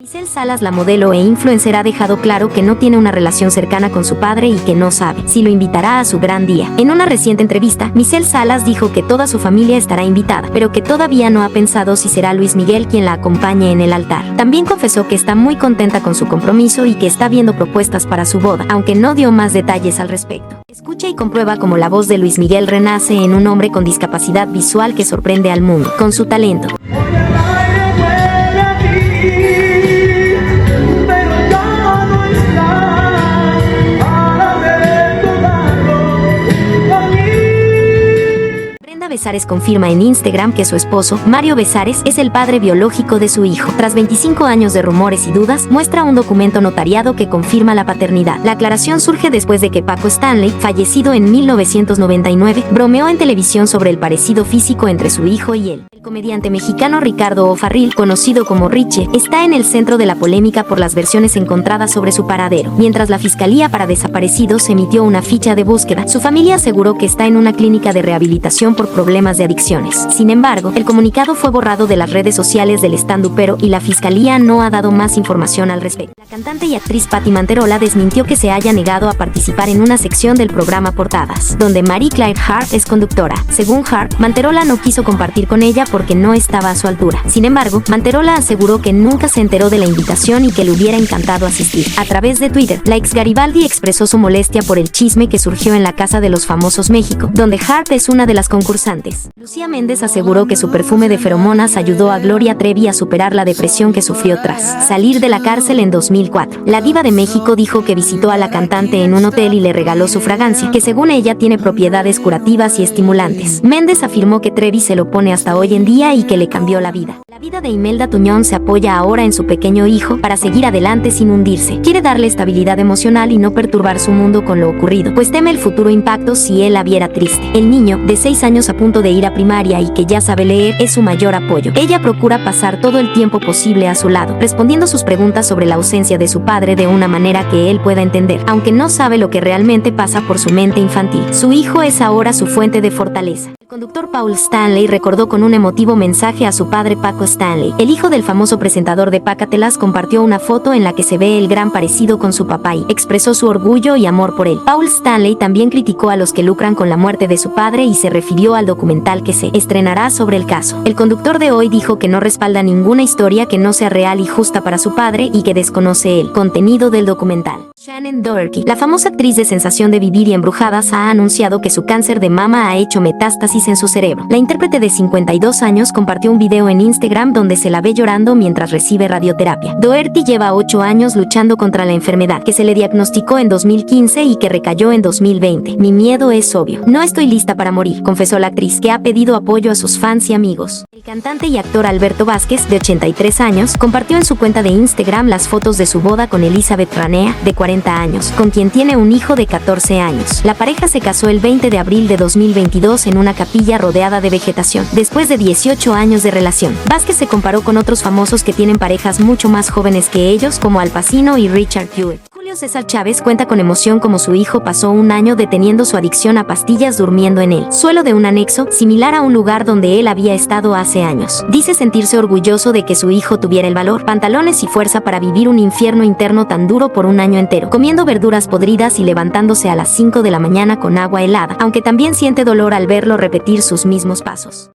Micelle Salas, la modelo e influencer, ha dejado claro que no tiene una relación cercana con su padre y que no sabe si lo invitará a su gran día. En una reciente entrevista, Micelle Salas dijo que toda su familia estará invitada, pero que todavía no ha pensado si será Luis Miguel quien la acompañe en el altar. También confesó que está muy contenta con su compromiso y que está viendo propuestas para su boda, aunque no dio más detalles al respecto. Escucha y comprueba cómo la voz de Luis Miguel renace en un hombre con discapacidad visual que sorprende al mundo con su talento. Besares confirma en Instagram que su esposo, Mario Besares, es el padre biológico de su hijo. Tras 25 años de rumores y dudas, muestra un documento notariado que confirma la paternidad. La aclaración surge después de que Paco Stanley, fallecido en 1999, bromeó en televisión sobre el parecido físico entre su hijo y él. El comediante mexicano Ricardo O'Farrill, conocido como Richie, está en el centro de la polémica por las versiones encontradas sobre su paradero. Mientras la Fiscalía para Desaparecidos emitió una ficha de búsqueda, su familia aseguró que está en una clínica de rehabilitación por problemas de adicciones. Sin embargo, el comunicado fue borrado de las redes sociales del stand-upero y la Fiscalía no ha dado más información al respecto. La cantante y actriz Patti Manterola desmintió que se haya negado a participar en una sección del programa Portadas, donde Marie-Claire Hart es conductora. Según Hart, Manterola no quiso compartir con ella porque no estaba a su altura. Sin embargo, Manterola aseguró que nunca se enteró de la invitación y que le hubiera encantado asistir. A través de Twitter, la ex Garibaldi expresó su molestia por el chisme que surgió en la Casa de los Famosos México, donde Hart es una de las concursantes. Lucía Méndez aseguró que su perfume de feromonas ayudó a Gloria Trevi a superar la depresión que sufrió tras salir de la cárcel en 2004. La diva de México dijo que visitó a la cantante en un hotel y le regaló su fragancia, que según ella tiene propiedades curativas y estimulantes. Méndez afirmó que Trevi se lo pone hasta hoy en día y que le cambió la vida. La vida de Imelda Tuñón se apoya ahora en su pequeño hijo para seguir adelante sin hundirse. Quiere darle estabilidad emocional y no perturbar su mundo con lo ocurrido, pues teme el futuro impacto si él la viera triste. El niño, de 6 años a punto de ir a primaria y que ya sabe leer, es su mayor apoyo. Ella procura pasar todo el tiempo posible a su lado, respondiendo sus preguntas sobre la ausencia de su padre de una manera que él pueda entender, aunque no sabe lo que realmente pasa por su mente infantil. Su hijo es ahora su fuente de fortaleza. El conductor Paul Stanley recordó con un emotivo mensaje a su padre Paco Stanley. El hijo del famoso presentador de Pácatelas compartió una foto en la que se ve el gran parecido con su papá y expresó su orgullo y amor por él. Paul Stanley también criticó a los que lucran con la muerte de su padre y se refirió al documental que se estrenará sobre el caso. El conductor de Hoy dijo que no respalda ninguna historia que no sea real y justa para su padre y que desconoce el contenido del documental. Shannen Doherty, la famosa actriz de Sensación de Vivir y Embrujadas, ha anunciado que su cáncer de mama ha hecho metástasis en su cerebro. La intérprete de 52 años compartió un video en Instagram donde se la ve llorando mientras recibe radioterapia. Doherty lleva 8 años luchando contra la enfermedad, que se le diagnosticó en 2015 y que recayó en 2020. Mi miedo es obvio. No estoy lista para morir, confesó la actriz, que ha pedido apoyo a sus fans y amigos. El cantante y actor Alberto Vázquez, de 83 años, compartió en su cuenta de Instagram las fotos de su boda con Elizabeth Ranea, de 40 años, con quien tiene un hijo de 14 años. La pareja se casó el 20 de abril de 2022 en una capilla rodeada de vegetación, después de 18 años de relación. Vázquez se comparó con otros famosos que tienen parejas mucho más jóvenes que ellos, como Al Pacino y Richard Jewell. Julio César Chávez cuenta con emoción cómo su hijo pasó un año deteniendo su adicción a pastillas durmiendo en el suelo de un anexo, similar a un lugar donde él había estado hace años. Dice sentirse orgulloso de que su hijo tuviera el valor, pantalones y fuerza para vivir un infierno interno tan duro por un año entero, comiendo verduras podridas y levantándose a las 5 de la mañana con agua helada, aunque también siente dolor al verlo repetir sus mismos pasos.